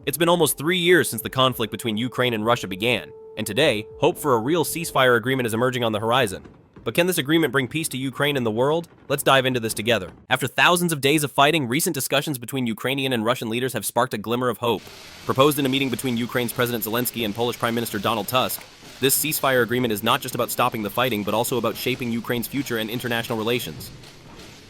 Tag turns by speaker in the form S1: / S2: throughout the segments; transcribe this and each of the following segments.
S1: It's been almost 3 years since the conflict between Ukraine and Russia began, and today, hope for a real ceasefire agreement is emerging on the horizon. But can this agreement bring peace to Ukraine and the world? Let's dive into this together. After thousands of days of fighting, recent discussions between Ukrainian and Russian leaders have sparked a glimmer of hope. Proposed in a meeting between Ukraine's President Zelensky and Polish Prime Minister Donald Tusk, this ceasefire agreement is not just about stopping the fighting, but also about shaping Ukraine's future and international relations.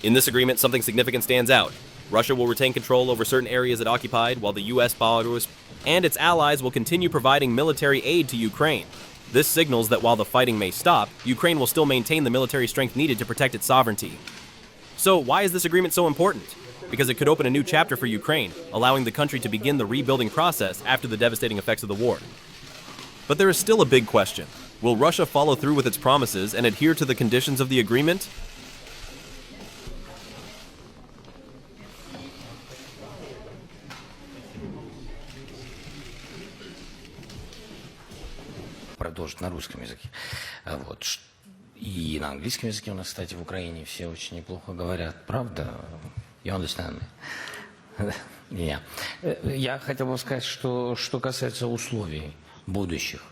S1: In this agreement, something significant stands out. Russia will retain control over certain areas it occupied, while the US, Belarus, and its allies will continue providing military aid to Ukraine. This signals that while the fighting may stop, Ukraine will still maintain the military strength needed to protect its sovereignty. So why is this agreement so important? Because it could open a new chapter for Ukraine, allowing the country to begin the rebuilding process after the devastating effects of the war. But there is still a big question. Will Russia follow through with its promises and adhere to the conditions of the agreement?
S2: Продолжить на русском языке. Вот. И на английском языке у нас, кстати, в Украине все очень неплохо говорят. Правда? You understand me? Yeah. Я хотел бы сказать, что касается условий будущих.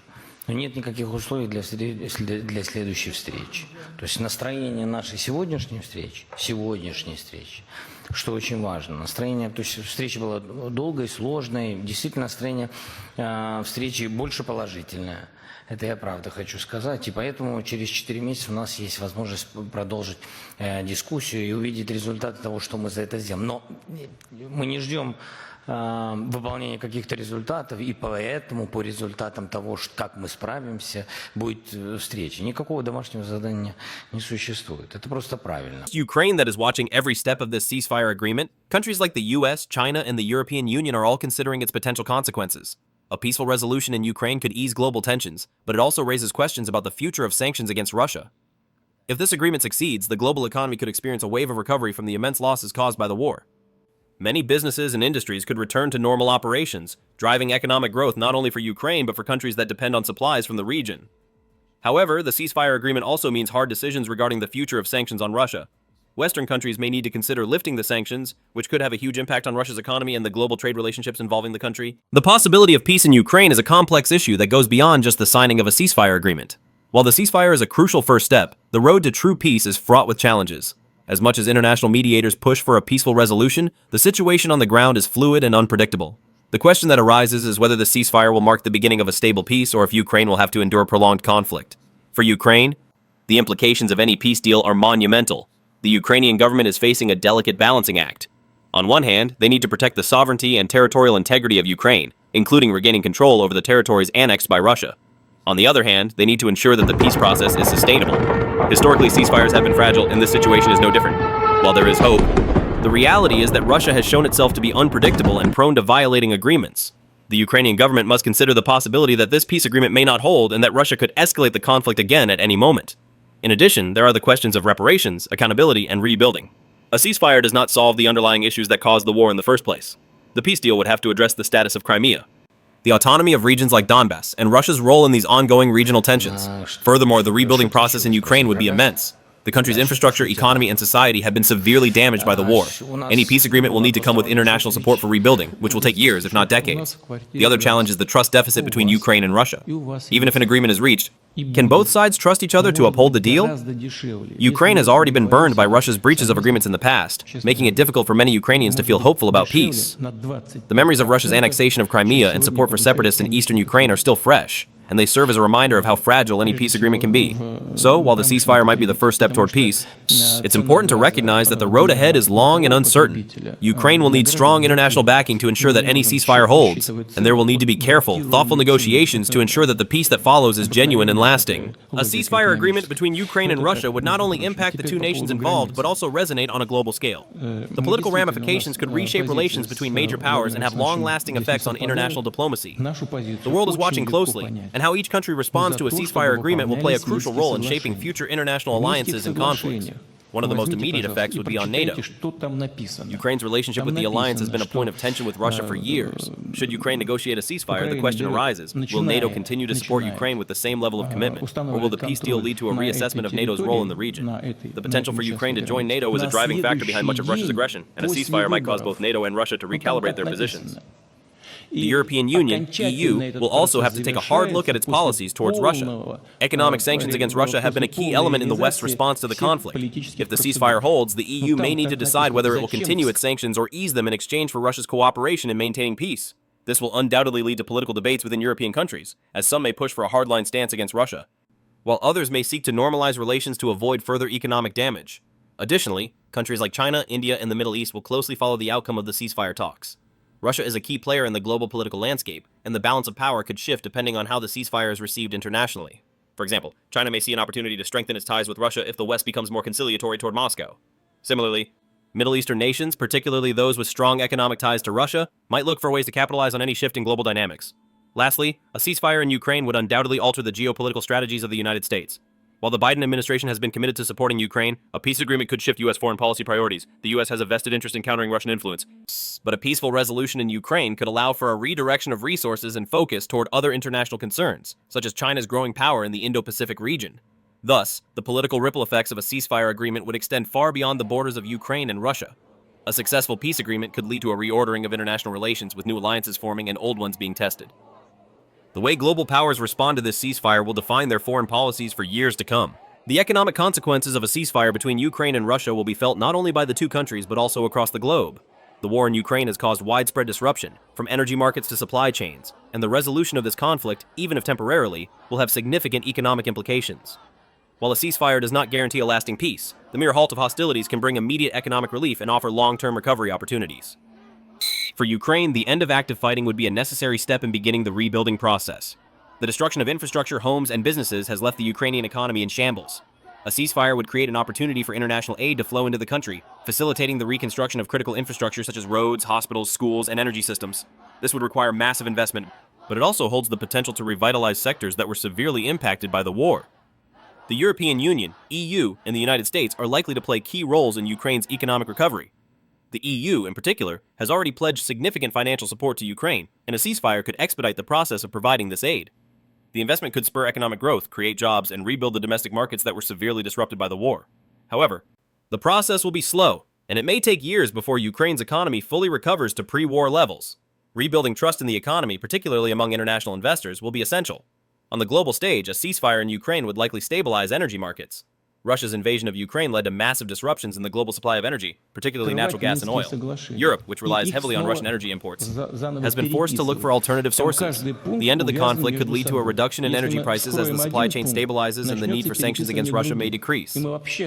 S2: Но нет никаких условий для следующей встречи. То есть настроение нашей сегодняшней встречи, что очень важно. Настроение, то есть встреча была долгой, сложной. Действительно, настроение встречи больше положительное. Это я правда хочу сказать. И поэтому через 4 месяца у нас есть возможность продолжить дискуссию и увидеть результаты того, что мы за это сделаем. Но мы не ждем выполнения каких-то результатов, и поэтому по результатам того, как мы справимся, будет встреча. Никакого домашнего задания не существует. Это просто правильно.
S1: Ukraine that is watching every step of this ceasefire agreement, countries like the US, China, and the European Union are all considering its potential consequences. A peaceful resolution in Ukraine could ease global tensions, but it also raises questions about the future of sanctions against Russia. If this agreement succeeds, the global economy could experience a wave of recovery from the immense losses caused by the war. Many businesses and industries could return to normal operations, driving economic growth not only for Ukraine but for countries that depend on supplies from the region. However, the ceasefire agreement also means hard decisions regarding the future of sanctions on Russia. Western countries may need to consider lifting the sanctions, which could have a huge impact on Russia's economy and the global trade relationships involving the country. The possibility of peace in Ukraine is a complex issue that goes beyond just the signing of a ceasefire agreement. While the ceasefire is a crucial first step, the road to true peace is fraught with challenges. As much as international mediators push for a peaceful resolution, the situation on the ground is fluid and unpredictable. The question that arises is whether the ceasefire will mark the beginning of a stable peace or if Ukraine will have to endure prolonged conflict. For Ukraine, the implications of any peace deal are monumental. The Ukrainian government is facing a delicate balancing act. On one hand, they need to protect the sovereignty and territorial integrity of Ukraine, including regaining control over the territories annexed by Russia. On the other hand, they need to ensure that the peace process is sustainable. Historically, ceasefires have been fragile, and this situation is no different. While there is hope, the reality is that Russia has shown itself to be unpredictable and prone to violating agreements. The Ukrainian government must consider the possibility that this peace agreement may not hold and that Russia could escalate the conflict again at any moment. In addition, there are the questions of reparations, accountability, and rebuilding. A ceasefire does not solve the underlying issues that caused the war in the first place. The peace deal would have to address the status of Crimea, the autonomy of regions like Donbass, and Russia's role in these ongoing regional tensions. Furthermore, the rebuilding process in Ukraine would be immense. The country's infrastructure, economy, and society have been severely damaged by the war. Any peace agreement will need to come with international support for rebuilding, which will take years, if not decades. The other challenge is the trust deficit between Ukraine and Russia. Even if an agreement is reached, can both sides trust each other to uphold the deal? Ukraine has already been burned by Russia's breaches of agreements in the past, making it difficult for many Ukrainians to feel hopeful about peace. The memories of Russia's annexation of Crimea and support for separatists in eastern Ukraine are still fresh, and they serve as a reminder of how fragile any peace agreement can be. So, while the ceasefire might be the first step toward peace, it's important to recognize that the road ahead is long and uncertain. Ukraine will need strong international backing to ensure that any ceasefire holds, and there will need to be careful, thoughtful negotiations to ensure that the peace that follows is genuine and lasting. A ceasefire agreement between Ukraine and Russia would not only impact the two nations involved, but also resonate on a global scale. The political ramifications could reshape relations between major powers and have long-lasting effects on international diplomacy. The world is watching closely, and how each country responds to a ceasefire agreement will play a crucial role in shaping future international alliances and conflicts. One of the most immediate effects would be on NATO. Ukraine's relationship with the alliance has been a point of tension with Russia for years. Should Ukraine negotiate a ceasefire, the question arises, will NATO continue to support Ukraine with the same level of commitment, or will the peace deal lead to a reassessment of NATO's role in the region? The potential for Ukraine to join NATO is a driving factor behind much of Russia's aggression, and a ceasefire might cause both NATO and Russia to recalibrate their positions. The European Union, EU, will also have to take a hard look at its policies towards Russia. Economic sanctions against Russia have been a key element in the West's response to the conflict. If the ceasefire holds, the EU may need to decide whether it will continue its sanctions or ease them in exchange for Russia's cooperation in maintaining peace. This will undoubtedly lead to political debates within European countries, as some may push for a hardline stance against Russia, while others may seek to normalize relations to avoid further economic damage. Additionally, countries like China, India, and the Middle East will closely follow the outcome of the ceasefire talks. Russia is a key player in the global political landscape, and the balance of power could shift depending on how the ceasefire is received internationally. For example, China may see an opportunity to strengthen its ties with Russia if the West becomes more conciliatory toward Moscow. Similarly, Middle Eastern nations, particularly those with strong economic ties to Russia, might look for ways to capitalize on any shift in global dynamics. Lastly, a ceasefire in Ukraine would undoubtedly alter the geopolitical strategies of the United States. While the Biden administration has been committed to supporting Ukraine, a peace agreement could shift U.S. foreign policy priorities. The U.S. has a vested interest in countering Russian influence. But a peaceful resolution in Ukraine could allow for a redirection of resources and focus toward other international concerns, such as China's growing power in the Indo-Pacific region. Thus, the political ripple effects of a ceasefire agreement would extend far beyond the borders of Ukraine and Russia. A successful peace agreement could lead to a reordering of international relations, with new alliances forming and old ones being tested. The way global powers respond to this ceasefire will define their foreign policies for years to come. The economic consequences of a ceasefire between Ukraine and Russia will be felt not only by the two countries but also across the globe. The war in Ukraine has caused widespread disruption, from energy markets to supply chains, and the resolution of this conflict, even if temporarily, will have significant economic implications. While a ceasefire does not guarantee a lasting peace, the mere halt of hostilities can bring immediate economic relief and offer long-term recovery opportunities. For Ukraine, the end of active fighting would be a necessary step in beginning the rebuilding process. The destruction of infrastructure, homes, and businesses has left the Ukrainian economy in shambles. A ceasefire would create an opportunity for international aid to flow into the country, facilitating the reconstruction of critical infrastructure such as roads, hospitals, schools, and energy systems. This would require massive investment, but it also holds the potential to revitalize sectors that were severely impacted by the war. The European Union, EU, and the United States are likely to play key roles in Ukraine's economic recovery. The EU, in particular, has already pledged significant financial support to Ukraine, and a ceasefire could expedite the process of providing this aid. The investment could spur economic growth, create jobs, and rebuild the domestic markets that were severely disrupted by the war. However, the process will be slow, and it may take years before Ukraine's economy fully recovers to pre-war levels. Rebuilding trust in the economy, particularly among international investors, will be essential. On the global stage, a ceasefire in Ukraine would likely stabilize energy markets. Russia's invasion of Ukraine led to massive disruptions in the global supply of energy, particularly natural gas and oil. Europe, which relies heavily on Russian energy imports, has been forced to look for alternative sources. The end of the conflict could lead to a reduction in energy prices as the supply chain stabilizes and the need for sanctions against Russia may decrease.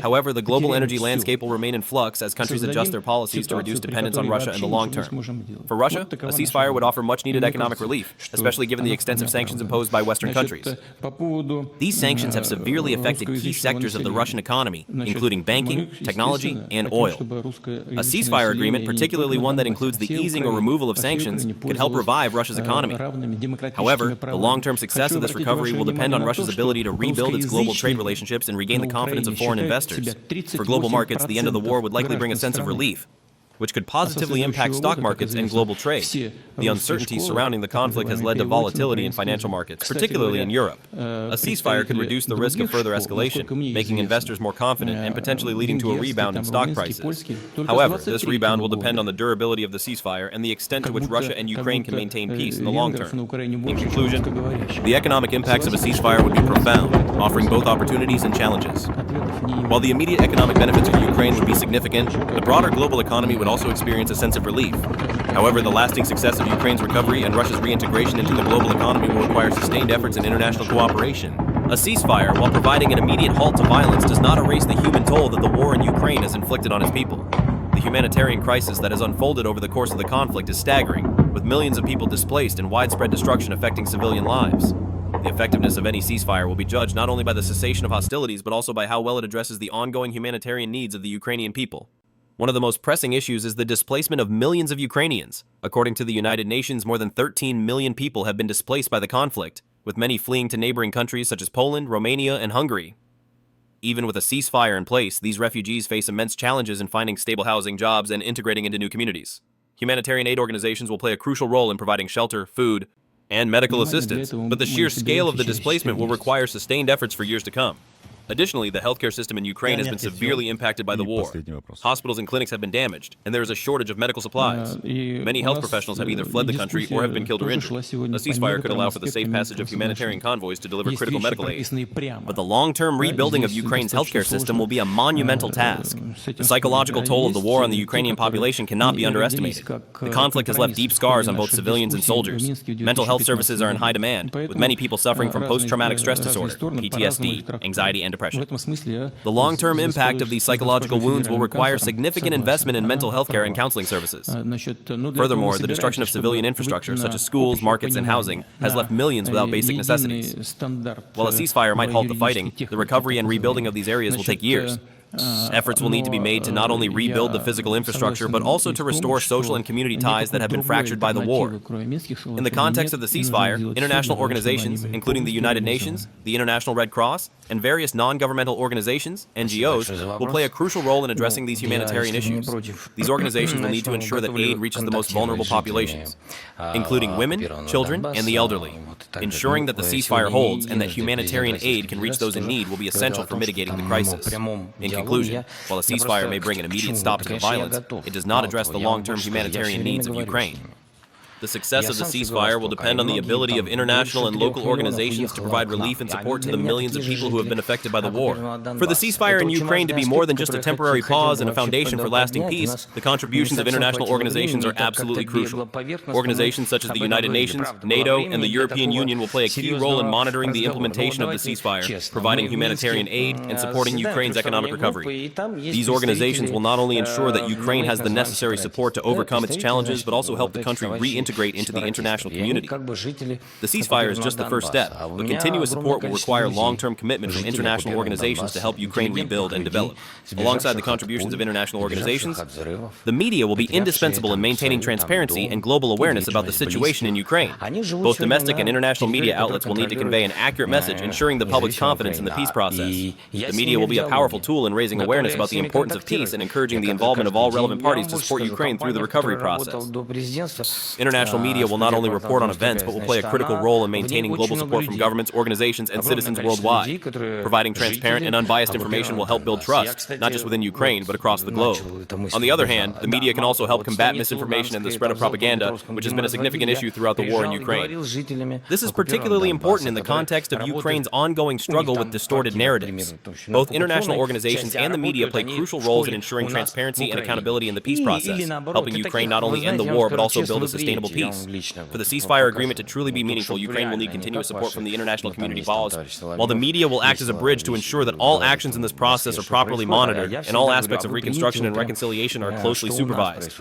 S1: However, the global energy landscape will remain in flux as countries adjust their policies to reduce dependence on Russia in the long term. For Russia, a ceasefire would offer much-needed economic relief, especially given the extensive sanctions imposed by Western countries. These sanctions have severely affected key sectors of the Russian economy, including banking, technology, and oil. A ceasefire agreement, particularly one that includes the easing or removal of sanctions, could help revive Russia's economy. However, the long-term success of this recovery will depend on Russia's ability to rebuild its global trade relationships and regain the confidence of foreign investors. For global markets, the end of the war would likely bring a sense of relief, which could positively impact stock markets and global trade. The uncertainty surrounding the conflict has led to volatility in financial markets, particularly in Europe. A ceasefire could reduce the risk of further escalation, making investors more confident and potentially leading to a rebound in stock prices. However, this rebound will depend on the durability of the ceasefire and the extent to which Russia and Ukraine can maintain peace in the long term. In conclusion, the economic impacts of a ceasefire would be profound, offering both opportunities and challenges. While the immediate economic benefits for Ukraine would be significant, the broader global economy would also experience a sense of relief. However, the lasting success of Ukraine's recovery and Russia's reintegration into the global economy will require sustained efforts in international cooperation. A ceasefire, while providing an immediate halt to violence, does not erase the human toll that the war in Ukraine has inflicted on its people. The humanitarian crisis that has unfolded over the course of the conflict is staggering, with millions of people displaced and widespread destruction affecting civilian lives. The effectiveness of any ceasefire will be judged not only by the cessation of hostilities, but also by how well it addresses the ongoing humanitarian needs of the Ukrainian people. One of the most pressing issues is the displacement of millions of Ukrainians. According to the United Nations, more than 13 million people have been displaced by the conflict, with many fleeing to neighboring countries such as Poland, Romania, and Hungary. Even with a ceasefire in place, these refugees face immense challenges in finding stable housing, jobs, and integrating into new communities. Humanitarian aid organizations will play a crucial role in providing shelter, food, and medical assistance, but the sheer scale of the displacement will require sustained efforts for years to come. Additionally, the healthcare system in Ukraine has been severely impacted by the war. Hospitals and clinics have been damaged, and there is a shortage of medical supplies. Many health professionals have either fled the country or have been killed or injured. A ceasefire could allow for the safe passage of humanitarian convoys to deliver critical medical aid. But the long-term rebuilding of Ukraine's healthcare system will be a monumental task. The psychological toll of the war on the Ukrainian population cannot be underestimated. The conflict has left deep scars on both civilians and soldiers. Mental health services are in high demand, with many people suffering from post-traumatic stress disorder, PTSD, anxiety, and depression. The long-term impact of these psychological wounds will require significant investment in mental health care and counseling services. Furthermore, the destruction of civilian infrastructure, such as schools, markets, and housing, has left millions without basic necessities. While a ceasefire might halt the fighting, the recovery and rebuilding of these areas will take years. Efforts will need to be made to not only rebuild the physical infrastructure, but also to restore social and community ties that have been fractured by the war. In the context of the ceasefire, international organizations, including the United Nations, the International Red Cross, and various non-governmental organizations, NGOs, will play a crucial role in addressing these humanitarian issues. These organizations will need to ensure that aid reaches the most vulnerable populations, including women, children, and the elderly. Ensuring that the ceasefire holds and that humanitarian aid can reach those in need will be essential for mitigating the crisis. In conclusion, while a ceasefire may bring an immediate stop to the violence, it does not address the long-term humanitarian needs of Ukraine. The success of the ceasefire will depend on the ability of international and local organizations to provide relief and support to the millions of people who have been affected by the war. For the ceasefire in Ukraine to be more than just a temporary pause and a foundation for lasting peace, the contributions of international organizations are absolutely crucial. Organizations such as the United Nations, NATO, and the European Union will play a key role in monitoring the implementation of the ceasefire, providing humanitarian aid, and supporting Ukraine's economic recovery. These organizations will not only ensure that Ukraine has the necessary support to overcome its challenges, but also help the country reintegrate into the international community. The ceasefire is just the first step, but continuous support will require long-term commitment from international organizations to help Ukraine rebuild and develop. Alongside the contributions of international organizations, the media will be indispensable in maintaining transparency and global awareness about the situation in Ukraine. Both domestic and international media outlets will need to convey an accurate message, ensuring the public's confidence in the peace process. The media will be a powerful tool in raising awareness about the importance of peace and encouraging the involvement of all relevant parties to support Ukraine through the recovery process. International media will not only report on events, but will play a critical role in maintaining global support from governments, organizations, and citizens worldwide. Providing transparent and unbiased information will help build trust, not just within Ukraine, but across the globe. On the other hand, the media can also help combat misinformation and the spread of propaganda, which has been a significant issue throughout the war in Ukraine. This is particularly important in the context of Ukraine's ongoing struggle with distorted narratives. Both international organizations and the media play crucial roles in ensuring transparency and accountability in the peace process, helping Ukraine not only end the war, but also build a sustainable peace. For the ceasefire agreement to truly be meaningful, Ukraine will need continuous support from the international community, while the media will act as a bridge to ensure that all actions in this process are properly monitored and all aspects of reconstruction and reconciliation are closely supervised.